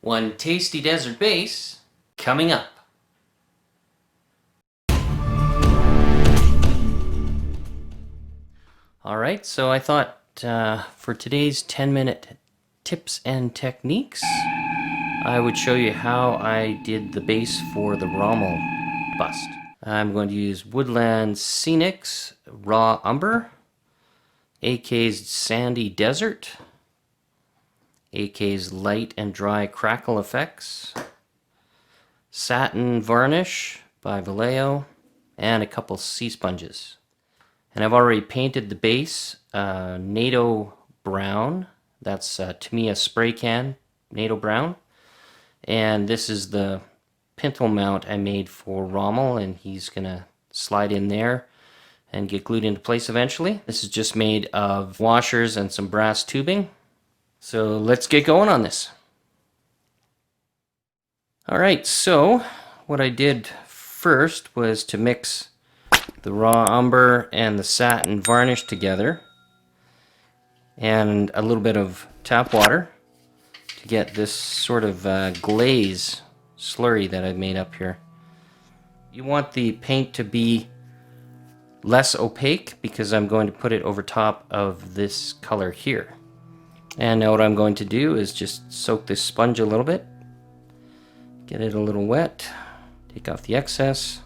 One tasty desert base coming up. Alright, so I thought for today's 10-minute tips and techniques, I would show you how I did the base for the Rommel bust. I'm going to use Woodland Scenics Raw Umber, AK's Sandy Desert, AK's Light and Dry Crackle Effects, Satin Varnish by Vallejo, and a couple sea sponges. And I've already painted the base NATO Brown. That's Tamiya spray can, NATO Brown. And this is the pintle mount I made for Rommel, and he's going to slide in there and get glued into place eventually. This is just made of washers and some brass tubing. So let's get going on this. Alright, so what I did first was to mix the raw umber and the satin varnish together and a little bit of tap water to get this sort of glaze slurry that I've made up here. You want the paint to be less opaque because I'm going to put it over top of this color here. And now what I'm going to do is just soak this sponge a little bit, get it a little wet, take off the excess.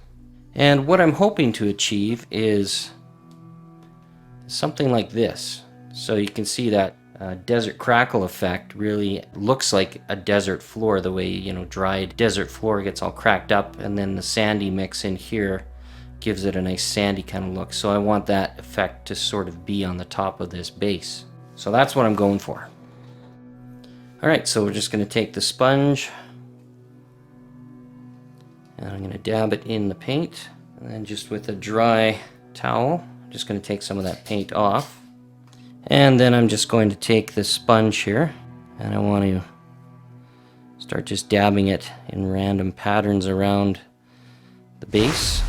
And what I'm hoping to achieve is something like this. So you can see that desert crackle effect really looks like a desert floor, the way, you know, dried desert floor gets all cracked up, and then the sandy mix in here gives it a nice sandy kind of look. So I want that effect to sort of be on the top of this base. So that's what I'm going for. Alright, so we're just going to take the sponge and I'm going to dab it in the paint, and then just with a dry towel, I'm just going to take some of that paint off. And then I'm just going to take this sponge here and I want to start just dabbing it in random patterns around the base.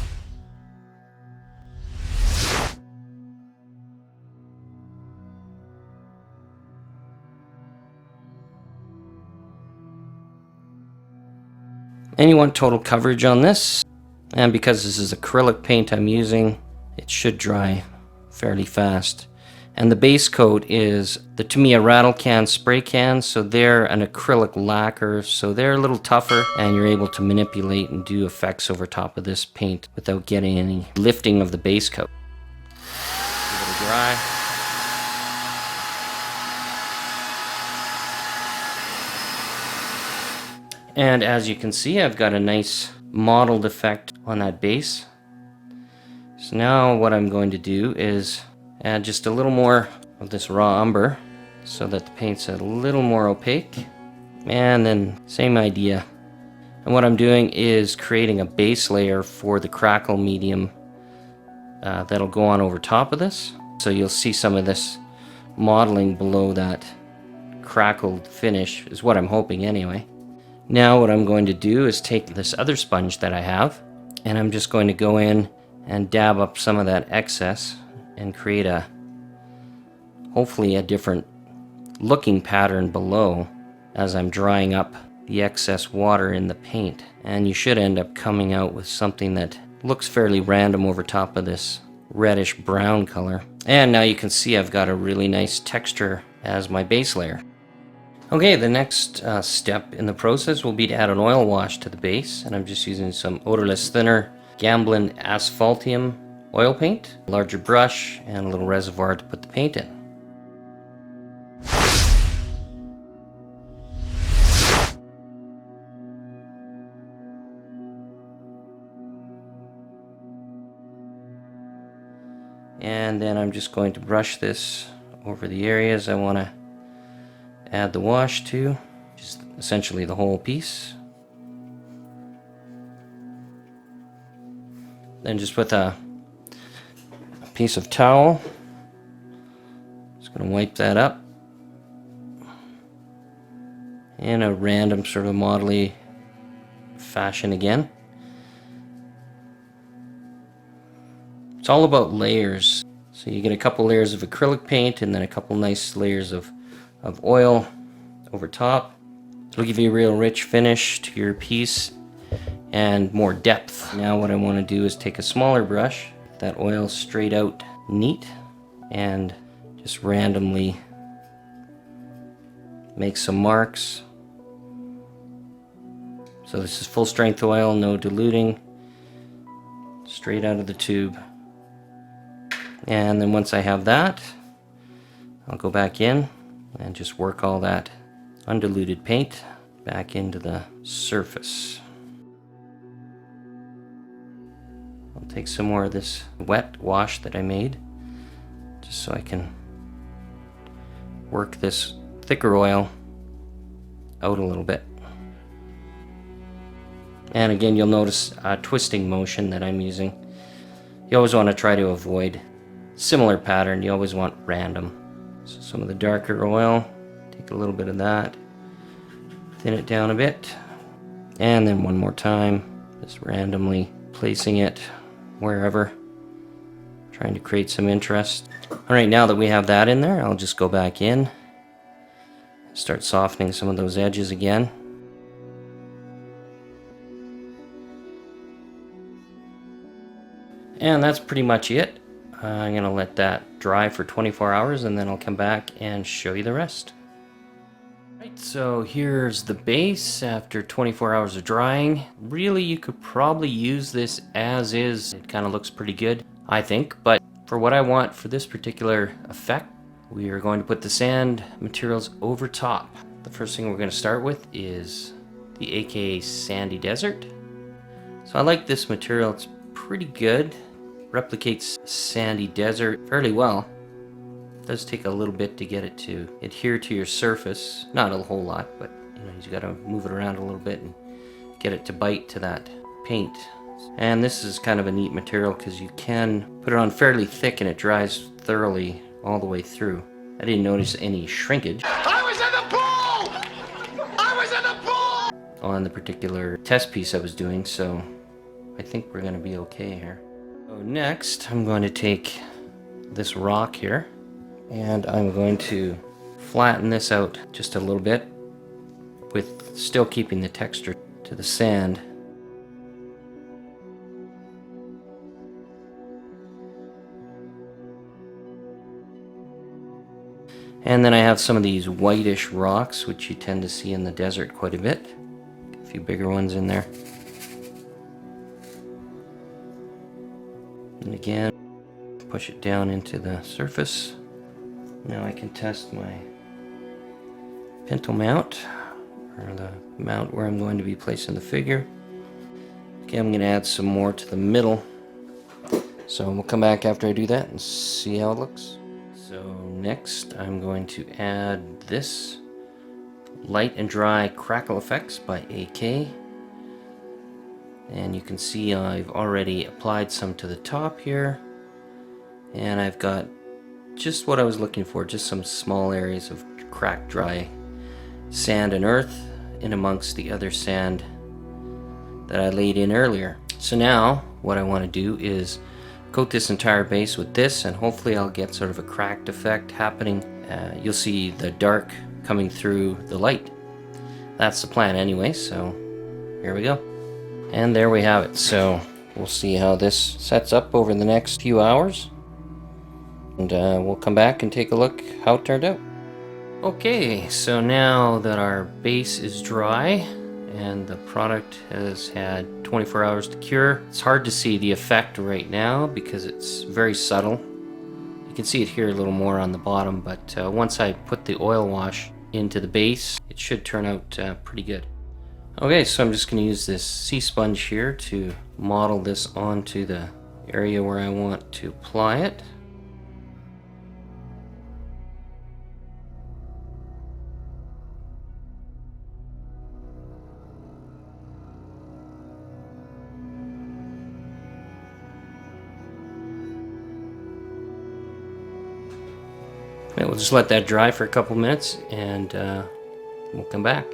And you want total coverage on this, and because this is acrylic paint I'm using, it should dry fairly fast. And the base coat is the Tamiya rattle can spray cans, so they're an acrylic lacquer, so they're a little tougher, and you're able to manipulate and do effects over top of this paint without getting any lifting of the base coat. Give it a dry. And as you can see, I've got a nice mottled effect on that base. So now what I'm going to do is add just a little more of this raw umber so that the paint's a little more opaque. And then same idea. And what I'm doing is creating a base layer for the crackle medium that'll go on over top of this. So you'll see some of this modeling below that crackled finish, is what I'm hoping anyway. Now what I'm going to do is take this other sponge that I have, and I'm just going to go in and dab up some of that excess and create hopefully a different looking pattern below as I'm drying up the excess water in the paint. And you should end up coming out with something that looks fairly random over top of this reddish brown color. And now you can see I've got a really nice texture as my base layer. Okay, the next step in the process will be to add an oil wash to the base, and I'm just using some odorless thinner Gamblin Asphaltium oil paint, a larger brush, and a little reservoir to put the paint in. And then I'm just going to brush this over the areas I want to add the wash to, just essentially the whole piece. Then just with a piece of towel, just going to wipe that up in a random sort of modelly fashion again. It's all about layers. So you get a couple layers of acrylic paint and then a couple nice layers of oil over top. It'll give you a real rich finish to your piece and more depth. Now what I want to do is take a smaller brush, that oil straight out neat, and just randomly make some marks. So this is full strength oil, no diluting, straight out of the tube. And then once I have that, I'll go back in and just work all that undiluted paint back into the surface. I'll take some more of this wet wash that I made, just so I can work this thicker oil out a little bit. And again, you'll notice a twisting motion that I'm using. You always want to try to avoid similar pattern. You always want random. So some of the darker oil, take a little bit of that, thin it down a bit, and then one more time, just randomly placing it wherever, trying to create some interest. Alright, now that we have that in there, I'll just go back in, start softening some of those edges again. And that's pretty much it. I'm going to let that dry for 24 hours and then I'll come back and show you the rest. Right, so here's the base after 24 hours of drying. Really, you could probably use this as is. It kind of looks pretty good, I think. But for what I want for this particular effect, we are going to put the sand materials over top. The first thing we're going to start with is the AKA Sandy Desert. So I like this material. It's pretty good. Replicates sandy desert fairly well. It does take a little bit to get it to adhere to your surface. Not a whole lot, but you know, you got to move it around a little bit and get it to bite to that paint. And this is kind of a neat material because you can put it on fairly thick and it dries thoroughly all the way through. I didn't notice any shrinkage. I was in the pool! I was in the pool! On the particular test piece I was doing, so I think we're going to be okay here. So next, I'm going to take this rock here, and I'm going to flatten this out just a little bit, with still keeping the texture to the sand. And then I have some of these whitish rocks, which you tend to see in the desert quite a bit. A few bigger ones in there. And again, push it down into the surface. Now I can test my pintle mount, or the mount where I'm going to be placing the figure. Okay, I'm going to add some more to the middle. So we'll come back after I do that and see how it looks. So next I'm going to add this Light and Dry Crackle Effects by AK. And you can see I've already applied some to the top here, and I've got just what I was looking for, just some small areas of cracked dry sand and earth in amongst the other sand that I laid in earlier. So now what I want to do is coat this entire base with this, and hopefully I'll get sort of a cracked effect happening. You'll see the dark coming through the light. That's the plan anyway, so here we go. And there we have it. So we'll see how this sets up over the next few hours. And we'll come back and take a look how it turned out. Okay, so now that our base is dry and the product has had 24 hours to cure, it's hard to see the effect right now because it's very subtle. You can see it here a little more on the bottom, but once I put the oil wash into the base, it should turn out pretty good. Okay, so I'm just going to use this sea sponge here to model this onto the area where I want to apply it. And we'll just let that dry for a couple minutes and we'll come back.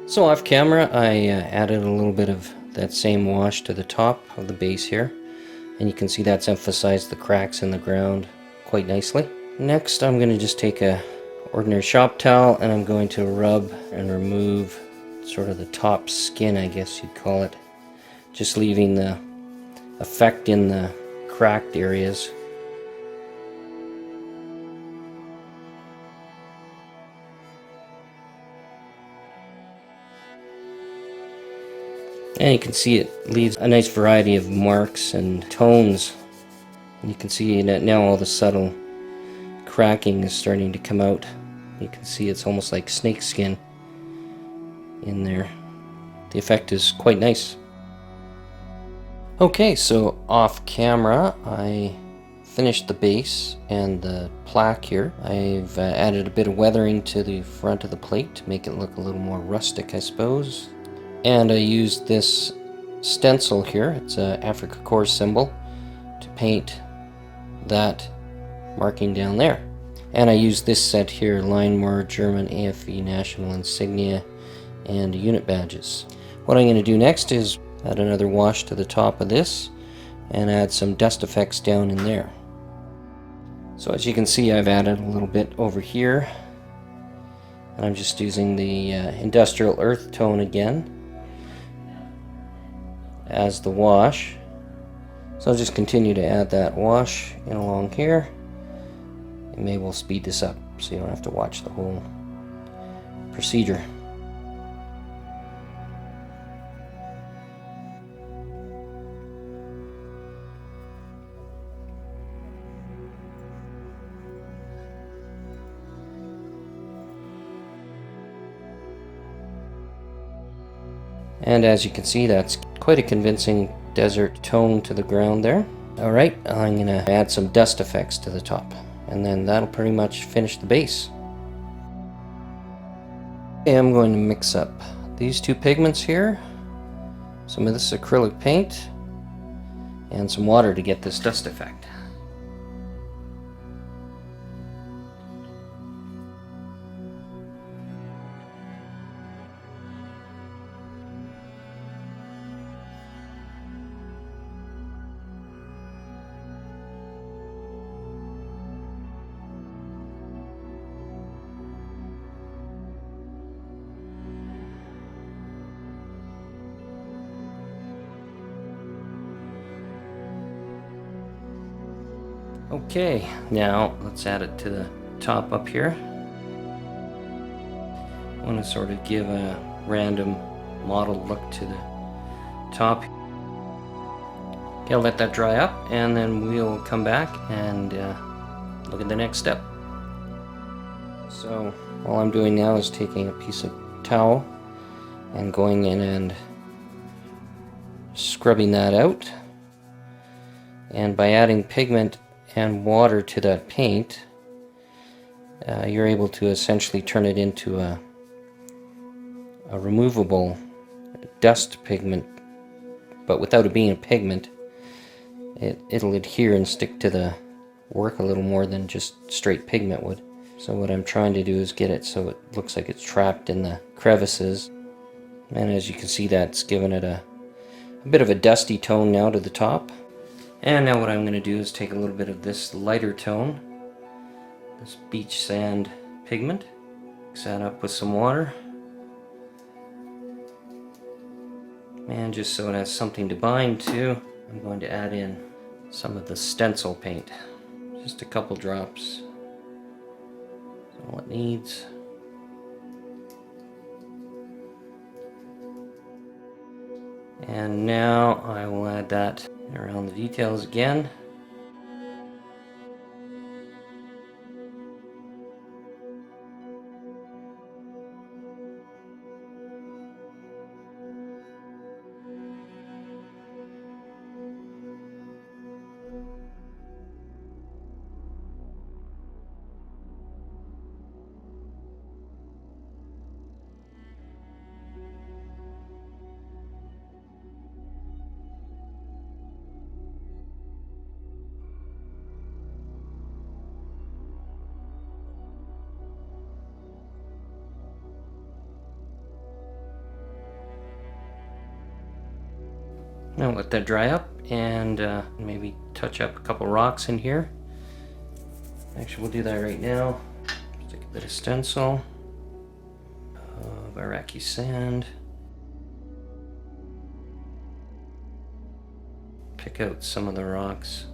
So off camera, I added a little bit of that same wash to the top of the base here, and you can see that's emphasized the cracks in the ground quite nicely. Next, I'm going to just take a ordinary shop towel, and I'm going to rub and remove sort of the top skin, I guess you'd call it, just leaving the effect in the cracked areas. And you can see it leaves a nice variety of marks and tones. And you can see that now all the subtle cracking is starting to come out. You can see it's almost like snake skin in there. The effect is quite nice. Okay, so off camera I finished the base and the plaque here. I've added a bit of weathering to the front of the plate to make it look a little more rustic, I suppose. And I used this stencil here, it's an Africa Corps symbol, to paint that marking down there. And I used this set here, Line German AFV National Insignia and unit badges. What I'm going to do next is add another wash to the top of this and add some dust effects down in there. So as you can see, I've added a little bit over here, and I'm just using the industrial earth tone again as the wash. So I'll just continue to add that wash in along here, and maybe we'll speed this up so you don't have to watch the whole procedure. And as you can see, that's quite a convincing desert tone to the ground there. Alright, I'm going to add some dust effects to the top, and then that'll pretty much finish the base. Okay, I'm going to mix up these two pigments here, some of this acrylic paint, and some water to get this dust effect. Okay, now let's add it to the top up here. I want to sort of give a random model look to the top. Okay, I'll let that dry up, and then we'll come back and look at the next step. So all I'm doing now is taking a piece of towel and going in and scrubbing that out. And by adding pigment and water to that paint, you're able to essentially turn it into a removable dust pigment, but without it being a pigment, it'll adhere and stick to the work a little more than just straight pigment would. So what I'm trying to do is get it so it looks like it's trapped in the crevices, and as you can see, that's given it a bit of a dusty tone now to the top. And now what I'm going to do is take a little bit of this lighter tone, this beach sand pigment, mix that up with some water, and just so it has something to bind to, I'm going to add in some of the stencil paint, just a couple drops, that's all it needs. And now I will add that around the details again. Now let that dry up, and maybe touch up a couple rocks in here. Actually, we'll do that right now. Take a bit of stencil of Iraqi sand. Pick out some of the rocks.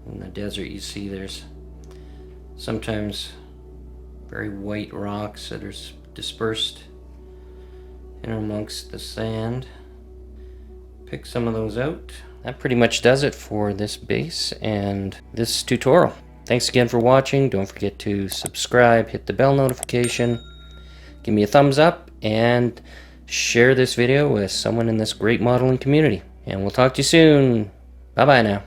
In the desert, you see there's sometimes very white rocks that are dispersed in amongst the sand. Pick some of those out. That pretty much does it for this base and this tutorial. Thanks again for watching. Don't forget to subscribe, hit the bell notification, give me a thumbs up, and share this video with someone in this great modeling community. And we'll talk to you soon. Bye-bye now.